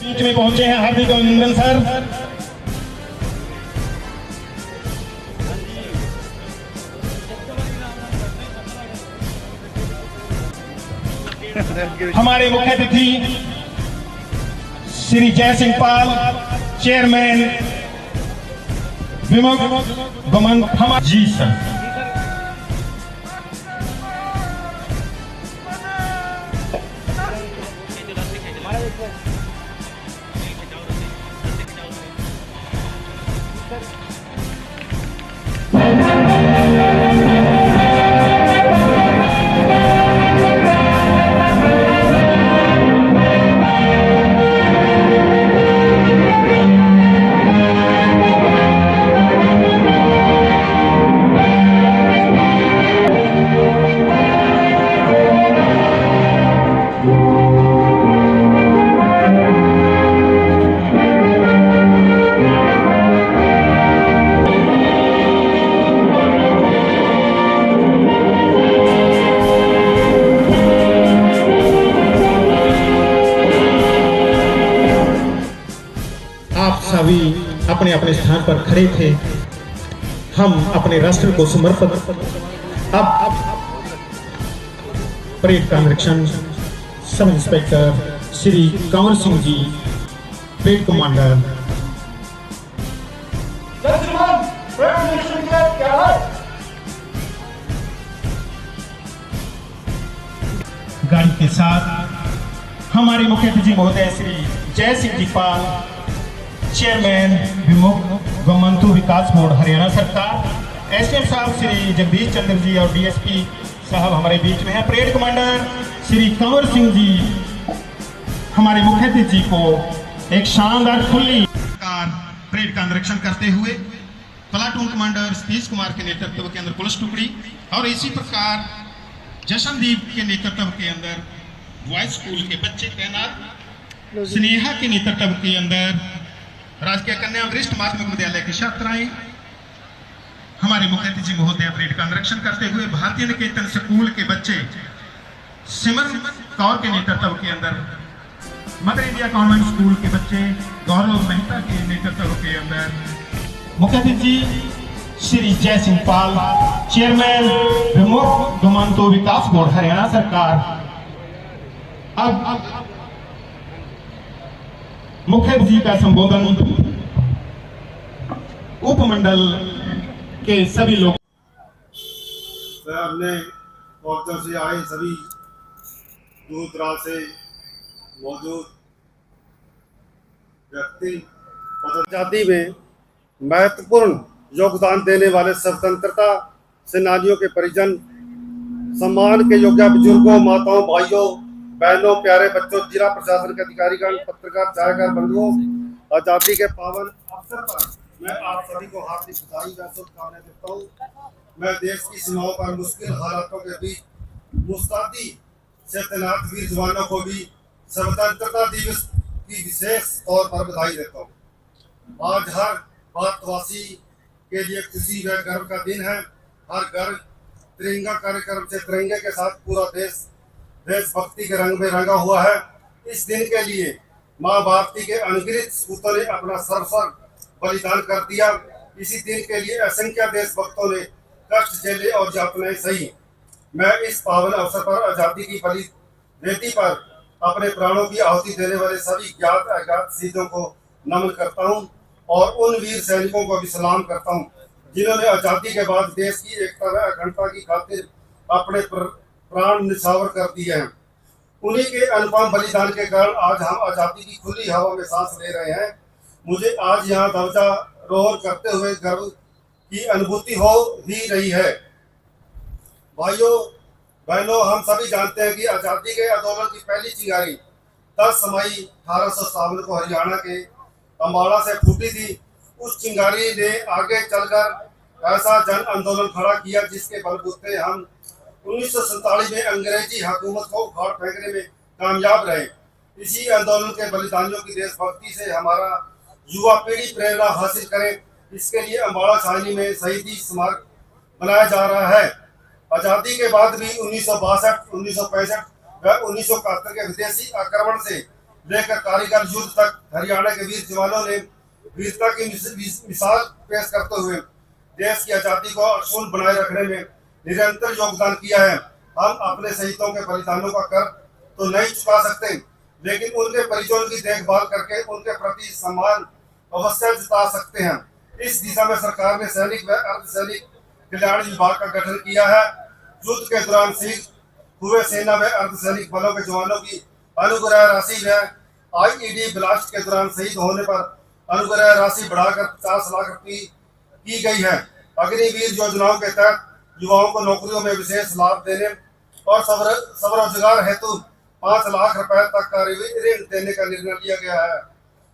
बीच में पहुंचे हैं, हार्दिक अभिनंदन सर। हमारे मुख्य अतिथि श्री जय सिंह पाल, चेयरमैन विमुख गोमंत जी सर। आप सभी अपने अपने स्थान पर खड़े थे। हम अपने राष्ट्र को समर्पित अब परेड का निरीक्षण sub inspector Shri Kanwar Singh ji, parade commander. गाड़ी के साथ हमारे मुख्य अतिथि महोदय श्री जय सिंह जी पाल, चेयरमैन विमुख गोमंतु विकास बोर्ड हरियाणा सरकार, एसडीएम साहब श्री जगदीश चंद्र जी और डीएसपी साहब हमारे बीच में है। परेड कमांडर श्री कंवर सिंह जी हमारे मुख्य अतिथि को एक शानदार खुली परेड का निरीक्षण करते हुए प्लाटून कमांडर सतीश कुमार के नेतृत्व के अंदर पुलिस टुकड़ी और इसी प्रकार जशनदीप के नेतृत्व के अंदर बॉयज स्कूल के बच्चे तैनात, स्नेहा के नेतृत्व के अंदर राजकीय कन्या वरिष्ठ माध्यमिक विद्यालय की छात्राएं हमारे मुख्य अतिथि महोदय परेड का निरीक्षण करते हुए भारतीय निकेतन स्कूल के बच्चे सिमरन कौर के नेतृत्व के अंदर मदर इंडिया कॉन्वेंट स्कूल के बच्चे गौरव मेहता के नेतृत्व के अंदर मुख्य अतिथि श्री जय सिंह पाल, चेयरमैन विमुख गोमंतु विकास बोर्ड हरियाणा सरकार। अब मुख्य अतिथि का संबोधन उपमंडल के सभी लोग। हमने मोर्चों से आए सभी दूर दराज से मौजूद व्यक्ति आजादी में महत्वपूर्ण योगदान देने वाले स्वतंत्रता सेनानियों के परिजन, सम्मान के योग्य बुजुर्गों, माताओं, भाइयों, बहनों, प्यारे बच्चों, जिला प्रशासन के अधिकारीगण, पत्रकार, छायाकार बंधुओं, आजादी के पावन अवसर पर मैं आप सभी को हार्दिक बधाई व शुभकामनाएं देता हूँ। मैं देश की सीमाओं पर मुश्किल हालातों के बीच मुस्तैदी से तैनात वीर जवानों को भी स्वतंत्रता दिवस की विशेष तौर पर बधाई देता हूँ। आज हर भारतवासी के लिए खुशी व गर्व का दिन है। हर घर तिरंगा कार्यक्रम से तिरंगे के साथ पूरा देश देशभक्ति के रंग में रंगा हुआ है। इस दिन के लिए माँ भारती के अनगिनत सपूतों ने अपना सर्वस्व बलिदान कर दिया। इसी दिन के लिए असंख्य देशभक्तों ने कष्ट झेले और यातनाएं सही। मैं इस पावन अवसर पर आजादी की बलि वेदी पर अपने प्राणों की आहुति देने वाले सभी ज्ञात अज्ञात शहीदों को नमन करता हूं और उन वीर सैनिकों को भी सलाम करता हूं जिन्होंने आजादी के बाद देश की एकता व अखंडता की खातिर अपने प्राण निछावर कर दिए हैं। उन्हीं के अनुपम बलिदान के कारण आज हम आजादी की खुली हवा में सांस ले रहे हैं। मुझे आज यहाँ ध्वजारोहण करते हुए गर्व की अनुभूति हो ही रही है। भाइयों बहनों, हम सभी जानते हैं कि आजादी के आंदोलन की पहली चिंगारी 10 मई 1857 को हरियाणा के अम्बाला से फूटी थी। उस चिंगारी ने आगे चलकर ऐसा जन आंदोलन खड़ा किया जिसके बलबूते हम 1947 में अंग्रेजी हुकूमत को उखाड़ फेंकने में कामयाब रहे। इसी आंदोलन के बलिदानियों की देशभक्ति से हमारा युवा पीढ़ी प्रेरणा हासिल करे, इसके लिए अम्बाला छावनी में शहीदी स्मारक बनाया जा रहा है। आजादी के बाद भी 1962, 1965 व 1971 के विदेशी आक्रमण से लेकर कारीगर युद्ध तक हरियाणा के वीर जवानों ने वीरता की मिसाल पेश करते हुए देश की आजादी को अक्षुण्ण बनाए रखने में निरंतर योगदान किया है। हम अपने शहीदों के बलिदानों का कर तो नहीं चुका सकते, लेकिन उनके परिजनों की देखभाल करके उनके प्रति सम्मान अवश्य जता सकते हैं। इस दिशा में सरकार ने सैनिक व अर्धसैनिक कल्याण विभाग का गठन किया है। युद्ध के दौरान शहीद हुए सेना व अर्धसैनिक बलों के जवानों की अनुग्रह राशि व आईईडी ब्लास्ट के दौरान शहीद होने पर अनुग्रह राशि बढ़ाकर 50 लाख रुपए की गई है। अग्निवीर योजनाओं के तहत युवाओं को नौकरियों में विशेष लाभ देने और स्वरोजगार हेतु 5 लाख रुपए तक का ऋण देने का निर्णय लिया गया है।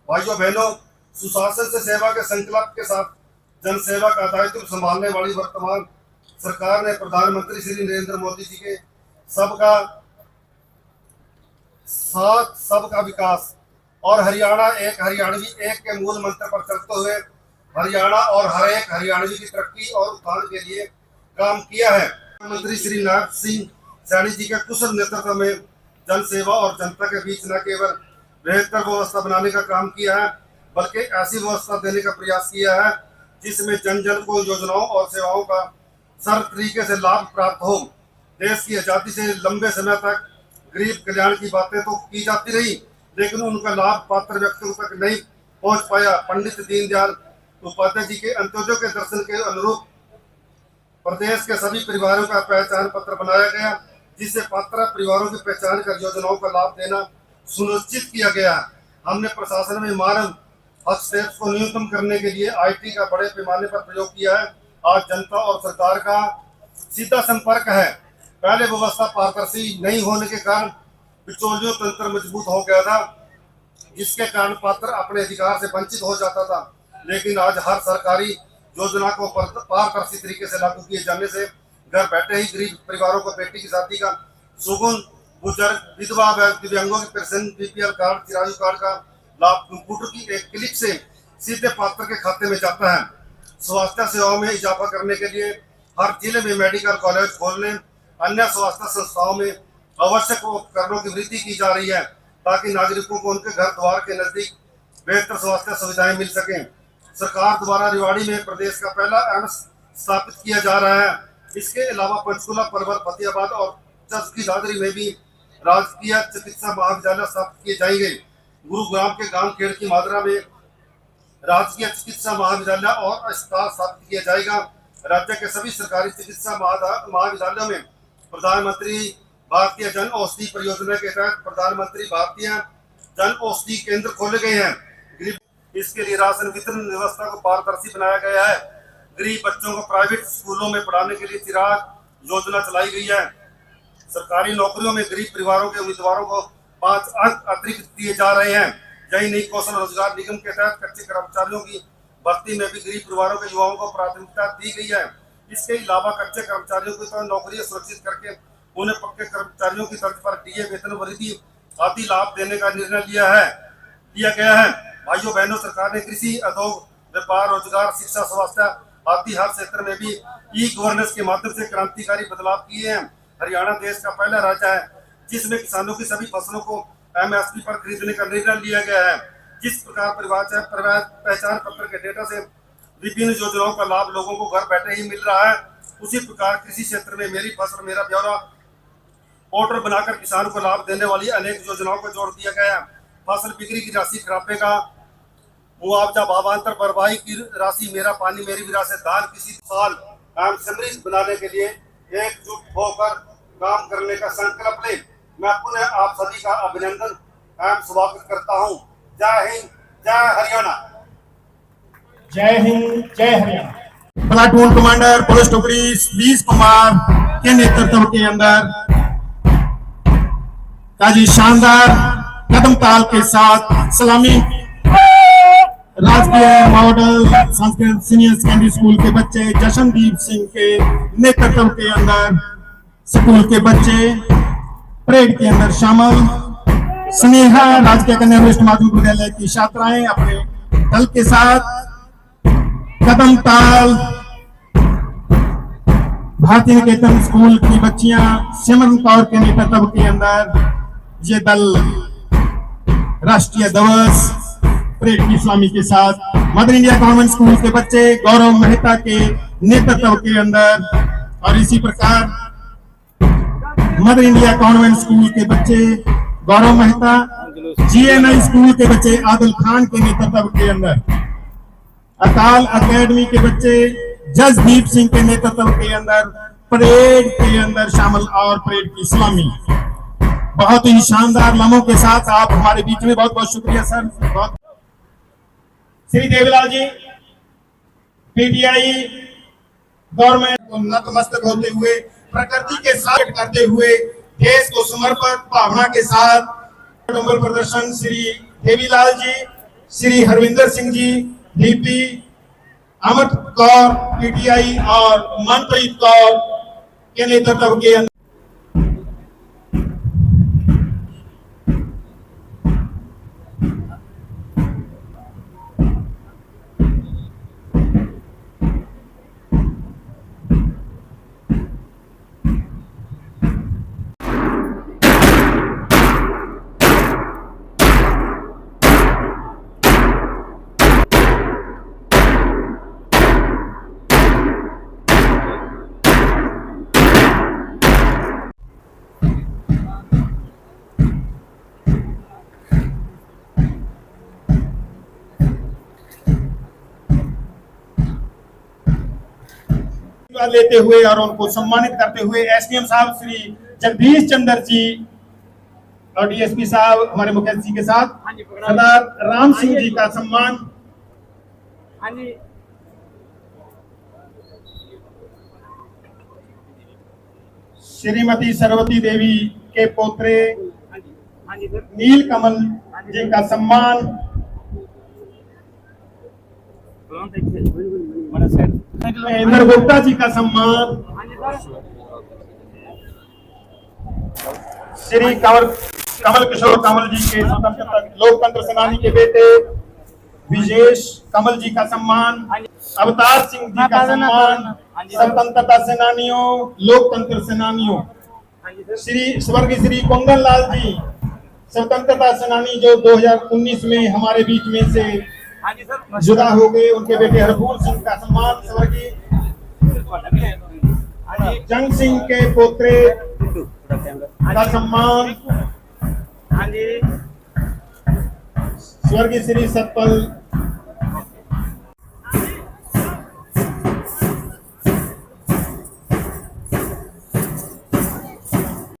भाइयों बहनों, सुशासन से सेवा के संकल्प के साथ जनसेवा का दायित्व संभालने वाली वर्तमान सरकार ने प्रधानमंत्री श्री नरेंद्र मोदी जी के सबका साथ सबका विकास और हरियाणा एक हरियाणवी एक के मूल मंत्र पर चलते हुए हरियाणा और हर एक हरियाणवी की तरक्की और उत्थान के लिए काम किया है। प्रधानमंत्री श्री नरेंद्र सिंह सैनी जी के कुशल नेतृत्व में जनसेवा और जनता के बीच न केवल बेहतर व्यवस्था बनाने का काम किया है, बल्कि ऐसी व्यवस्था देने का प्रयास किया है जिसमें जन जन को योजनाओं और सेवाओं का सरल तरीके से लाभ प्राप्त हो। देश की आजादी से लंबे समय तक गरीब कल्याण की बातें तो की जाती रही, लेकिन उनका लाभ पात्र व्यक्तियों तक नहीं पहुंच पाया। पंडित दीनदयाल उपाध्याय जी के अंत्योदय के दर्शन के अनुरूप प्रदेश के सभी परिवारों का पहचान पत्र बनाया गया, जिससे पात्र परिवारों की पहचान कर योजनाओं का लाभ देना सुनिश्चित किया गया। हमने प्रशासन में मानव हस्तक्षेप को न्यूनतम करने के लिए आईटी का बड़े पैमाने पर प्रयोग किया है। आज जनता और सरकार का सीधा संपर्क है। पहले व्यवस्था पारदर्शी नहीं होने के कारण बिचौलियों तंत्र मजबूत हो गया था, जिसके कारण पात्र अपने अधिकार से वंचित हो जाता था। लेकिन आज हर सरकारी योजना को पारदर्शी तरीके से लागू किए जाने से घर बैठे ही गरीब परिवारों को बेटी की शादी का, सुगुन बुजुर्ग, विधवा व दिव्यांगों की pension, BPL card, Chirayu card का लाभ कंप्यूटर की एक क्लिक से सीधे पात्र के खाते में जाता है। स्वास्थ्य सेवाओं में इजाफा करने के लिए हर जिले में मेडिकल कॉलेज खोलने, अन्य स्वास्थ्य संस्थाओं में आवश्यक उपकरणों की वृद्धि की जा रही है, ताकि नागरिकों को उनके घर द्वार के नजदीक बेहतर स्वास्थ्य सुविधाएं मिल सकें। सरकार द्वारा रेवाड़ी में प्रदेश का पहला एम्स स्थापित किया जा रहा है। इसके अलावा पंचकुला, परवल, फतेहाबाद और चरखी दादरी में भी राजकीय चिकित्सा महाविद्यालय स्थापित किए जाएंगे। गुरुग्राम के गांव खेड़ की मादरा में राजकीय चिकित्सा महाविद्यालय और अस्पताल स्थापित किया जाएगा। राज्य के सभी सरकारी चिकित्सा महाविद्यालयों में प्रधानमंत्री भारतीय जन औषधि परियोजना के तहत प्रधानमंत्री भारतीय जन औषधि केंद्र खोले गए हैं। इसके लिए राशन वितरण व्यवस्था को पारदर्शी बनाया गया है। गरीब बच्चों को प्राइवेट स्कूलों में पढ़ाने के लिए चिराग योजना चलाई गई है। सरकारी नौकरियों में गरीब परिवारों के उम्मीदवारों को 5 अंक अतिरिक्त दिए जा रहे हैं। यही नहीं, कौशल रोजगार निगम के तहत कच्चे कर्मचारियों की भर्ती में भी गरीब परिवारों के युवाओं को प्राथमिकता दी गई है। इसके अलावा कच्चे कर्मचारियों की तो नौकरियां सुरक्षित करके उन्हें पक्के कर्मचारियों की तर्ज पर डीए वेतन वृद्धि आदि लाभ देने का निर्णय लिया गया है। भाइयों बहनों, सरकार ने कृषि, उद्योग, व्यापार, रोजगार, शिक्षा, स्वास्थ्य आदि हर क्षेत्र में भी ई गवर्नेंस के माध्यम से क्रांतिकारी बदलाव किए हैं। हरियाणा देश का पहला राज्य है जिसमें किसानों की सभी फसलों को एमएसपी पर खरीदने का निर्णय लिया गया है। जिस प्रकार परिवार पहचान पत्र के डेटा से विभिन्न योजनाओं का लाभ लोगों को घर बैठे ही मिल रहा है, उसी प्रकार कृषि क्षेत्र में मेरी फसल मेरा ब्यौरा पोर्टल बनाकर किसान को लाभ देने वाली अनेक योजनाओं को जोड़ दिया गया है। फसल बिक्री की राशि, खराबे का मुआवजा, भावांतर भरपाई की राशि, मेरा पानी मेरी विरासत, धान किसी साल एवं समृद्ध बनाने के लिए एकजुट होकर काम करने का संकल्प ले। मैं पुनः आप सभी का अभिनंदन एवं स्वागत करता हूं। जय हिंद, जय हरियाणा। जय हिंद, जय हरियाणा। प्लाटून कमांडर पुलिस टुकड़ी 20 कुमार के नेतृत्व के अंदर काजी शानदार कदम ताल के साथ सलामी राजकीय model Sanskrit senior secondary school के बच्चे जशनदीप सिंह के नेतृत्व के अंदर स्कूल के बच्चे परेड के अंदर शामिल। स्नेहा राजकीय कन्या वरिष्ठ माध्यमिक विद्यालय की छात्राएं अपने दल के साथ कदम ताल। भारतीय निकेतन स्कूल की बच्चियां सिमरन कौर के नेतृत्व के अंदर ये दल राष्ट्रीय ध्वज परेड की सलामी के साथ मदर इंडिया कॉन्वेंट स्कूल के बच्चे गौरव मेहता के नेतृत्व के अंदर, और इसी प्रकार मदर इंडिया कॉन्वेंट स्कूल के बच्चे गौरव मेहता, GNI स्कूल के बच्चे आदिल खान के नेतृत्व के अंदर, अकाल एकेडमी के बच्चे जसदीप सिंह के नेतृत्व के अंदर परेड के अंदर शामिल और परेड की सलामी। बहुत ही शानदार लम्हों के साथ आप हमारे बीच में, बहुत बहुत शुक्रिया सर। बहुत श्री देवीलाल जी PTI गवर्नमेंट को नतमस्तक होते हुए, प्रकृति के साथ करते हुए, देश को समर्पित भावना के साथ नंबर प्रदर्शन श्री देवीलाल जी, श्री हरविंदर सिंह जी DP, अमृत कौर PTI और मनप्रीत कौर के नेतृत्व के अंदर लेते हुए और उनको सम्मानित करते हुए SDM साहब श्री जगदीश चंद्र जी और DSP साहब हमारे मुख्य जी के साथ सरदार राम सिंह जी का सम्मान, श्रीमती सरवती देवी के पोत्रे नील कमल जी का सम्मान, महेंद्र गुप्ता जी का सम्मान, श्री कमल किशोर कमल जी के स्वतंत्रता लोकतंत्र सेनानी के बेटे विशेष कमल जी का सम्मान, अवतार सिंह जी का सम्मान, स्वतंत्रता सेनानियों लोकतंत्र सेनानियों, श्री स्वर्गीय श्री कुंदन लाल जी स्वतंत्रता सेनानी जो 2019 में हमारे बीच में से जुदा हो गए, उनके बेटे हरभूर सिंह का सम्मान, स्वर्गीय जंग सिंह के पोत्रे का सम्मान, स्वर्गीय श्री सतपाल